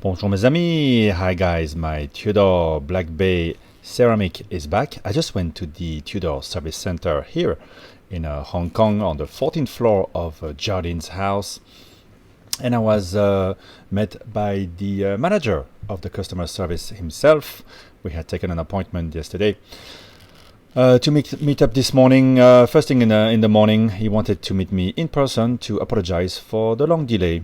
Bonjour mes amis, hi guys, my Tudor Black Bay ceramic is back. I just went to the Tudor service center here in Hong Kong on the 14th floor of Jardin's house, and I was met by the manager of the customer service himself. We had taken an appointment yesterday to meet up this morning. First thing in the morning, he wanted to meet me in person to apologize for the long delay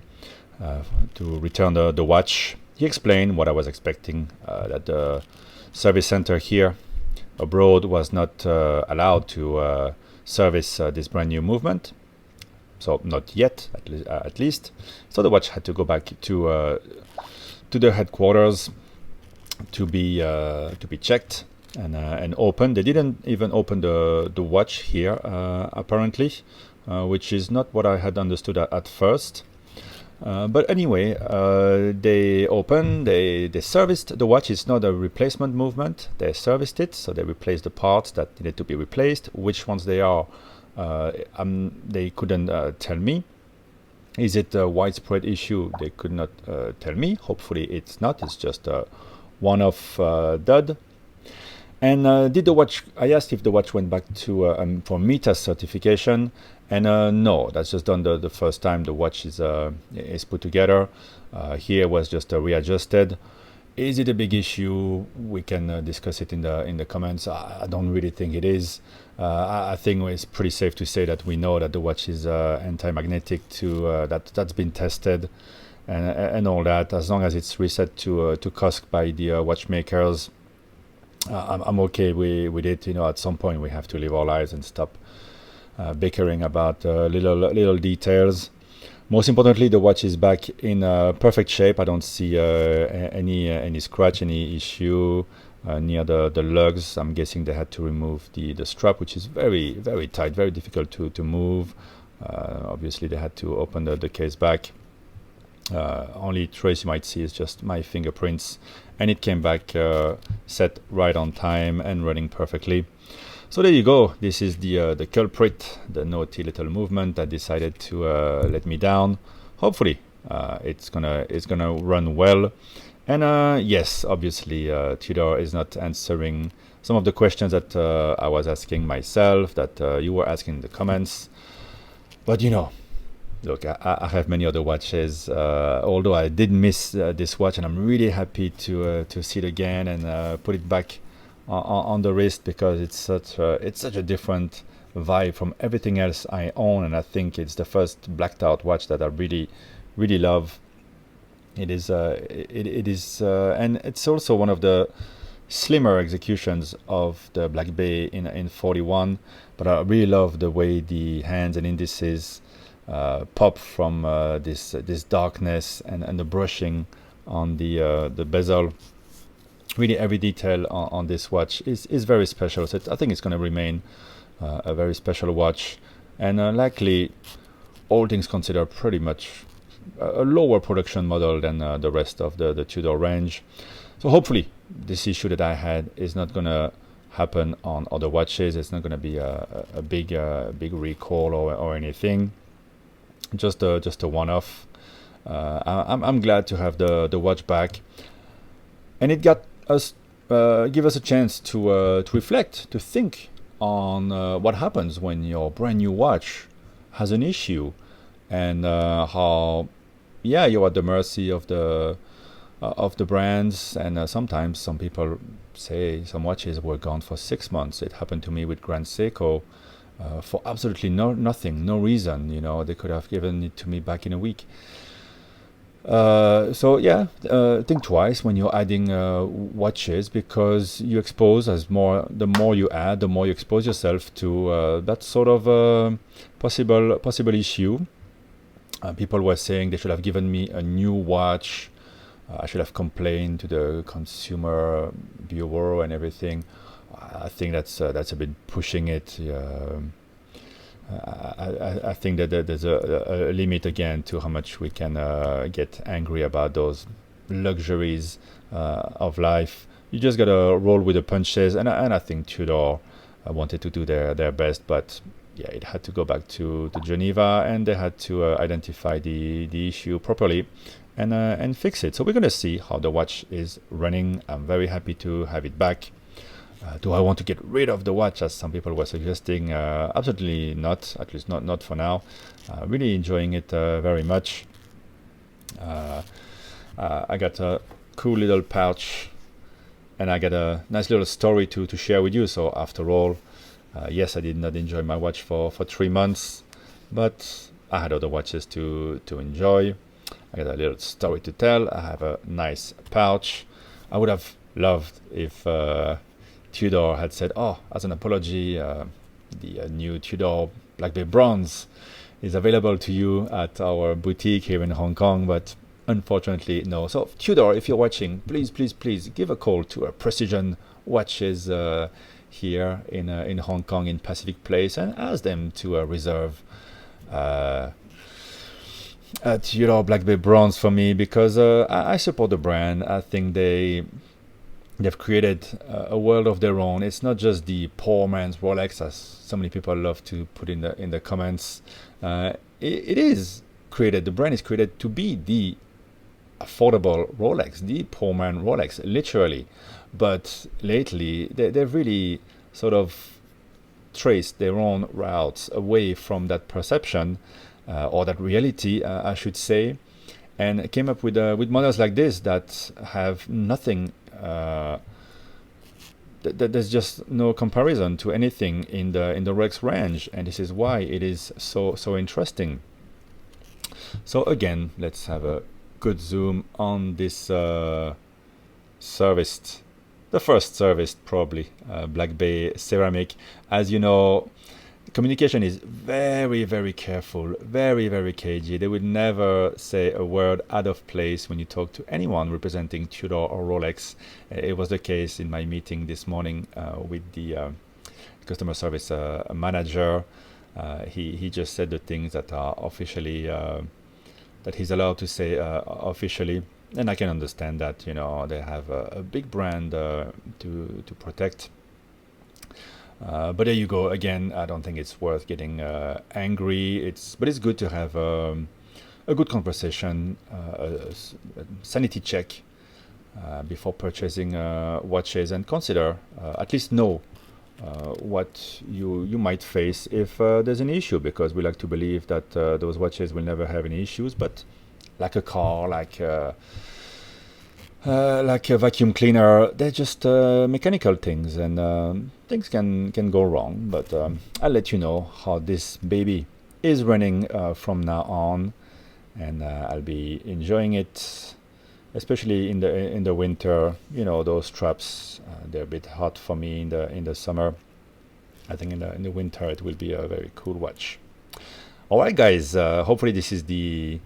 to return the watch. He explained what I was expecting, that the service center here abroad was not allowed to service this brand new movement. So not yet, at least. So the watch had to go back to the headquarters to be checked and opened. They didn't even open the watch here, apparently, which is not what I had understood at first. But anyway, they opened, they serviced the watch. It's not a replacement movement. They serviced it, so they replaced the parts that needed to be replaced. Which ones they are, they couldn't tell me. Is it a widespread issue? They could not tell me. Hopefully it's not. It's just a one-off dud. And did the watch? I asked if the watch went back to for META certification, and no, that's just done the first time the watch is put together. Here was just readjusted. Is it a big issue? We can discuss it in the comments. I don't really think it is. I think it's pretty safe to say that we know that the watch is anti-magnetic to that's been tested, and all that. As long as it's reset to COSC by the watchmakers. I'm okay with it. At some point we have to live our lives and stop bickering about little details. Most importantly, the watch is back in perfect shape. I don't see any scratch, any issue near the lugs. I'm guessing they had to remove the strap, which is very, very tight, very difficult to move. Obviously, they had to open the case back. Only trace you might see is just my fingerprints, and it came back set right on time and running perfectly. So there you go. This is the culprit, the naughty little movement that decided to let me down. Hopefully it's gonna run well. And yes, obviously Tudor is not answering some of the questions that I was asking myself, that you were asking in the comments. But look, I have many other watches, although I did miss this watch, and I'm really happy to see it again and put it back on the wrist, because it's such a different vibe from everything else I own, and I think it's the first blacked out watch that I really love. It is and it's also one of the slimmer executions of the Black Bay in 41, but I really love the way the hands and indices pop from this darkness, and the brushing on the bezel. Really, every detail on this watch is very special. So I think it's going to remain a very special watch, and likely, all things considered, pretty much a lower production model than the rest of the Tudor range. So hopefully, this issue that I had is not going to happen on other watches. It's not going to be a big recall or anything. Just a one-off. I'm glad to have the watch back, and it got us give us a chance to reflect, to think on what happens when your brand new watch has an issue, and how you're at the mercy of the brands, and sometimes some people say some watches were gone for 6 months. It happened to me with Grand Seiko. For absolutely nothing, no reason. They could have given it to me back in a week. Think twice when you're adding watches, because you expose the more you add, the more you expose yourself to that sort of possible issue. People were saying they should have given me a new watch. I should have complained to the consumer bureau and everything. I think that's a bit pushing it. I think that there's a limit again to how much we can get angry about those luxuries of life. You just gotta roll with the punches, and I think Tudor wanted to do their best, but it had to go back to Geneva, and they had to identify the issue properly and fix it. So we're gonna see how the watch is running. I'm very happy to have it back. Do I want to get rid of the watch, as some people were suggesting? Absolutely not, at least not for now. Really enjoying it very much. I got a cool little pouch, and I got a nice little story to share with you. So after all, yes, I did not enjoy my watch for 3 months, but I had other watches to enjoy. I got a little story to tell. I have a nice pouch. I would have loved if Tudor had said, oh, as an apology, the new Tudor Black Bay Bronze is available to you at our boutique here in Hong Kong, but unfortunately, no. So Tudor, if you're watching, please give a call to Precision Watches here in Hong Kong in Pacific Place, and ask them to reserve Tudor Black Bay Bronze for me, because I support the brand. I think they've created a world of their own. It's not just the poor man's Rolex, as so many people love to put in the comments. It is created. The brand is created to be the affordable Rolex, the poor man Rolex, literally. But lately, they've really sort of traced their own routes away from that perception, or that reality, I should say, and came up with models like this that have nothing. There's just no comparison to anything in the Rolex range, and this is why it is so interesting. So again, let's have a good zoom on this serviced, the first serviced probably Black Bay ceramic. As you know, communication is very careful, very cagey. They would never say a word out of place when you talk to anyone representing Tudor or Rolex. It was the case in my meeting this morning with the customer service manager. He just said the things that are officially that he's allowed to say officially, and I can understand that. You know, they have a big brand to protect. But there you go. Again, I don't think it's worth getting angry. But it's good to have a good conversation, a sanity check before purchasing watches, and consider, at least know what you might face if there's an issue, because we like to believe that those watches will never have any issues. But like a car, like a vacuum cleaner, they're just mechanical things, and things can go wrong. But I'll let you know how this baby is running from now on, and I'll be enjoying it, especially in the winter. You know, those straps, they're a bit hot for me in the summer. I think in the winter it will be a very cool watch. All right, guys. Hopefully this is the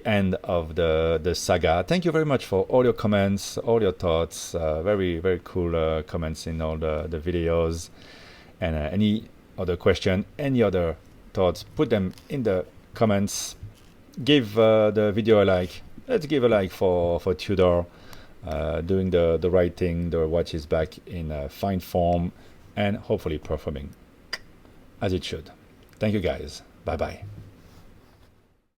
end of the saga. Thank you very much for all your comments, all your thoughts. Very cool comments in all the videos. And any other question, any other thoughts, put them in the comments. Give the video a like. Let's give a like for Tudor doing the right thing. The watch is back in fine form and hopefully performing as it should. Thank you, guys. Bye bye.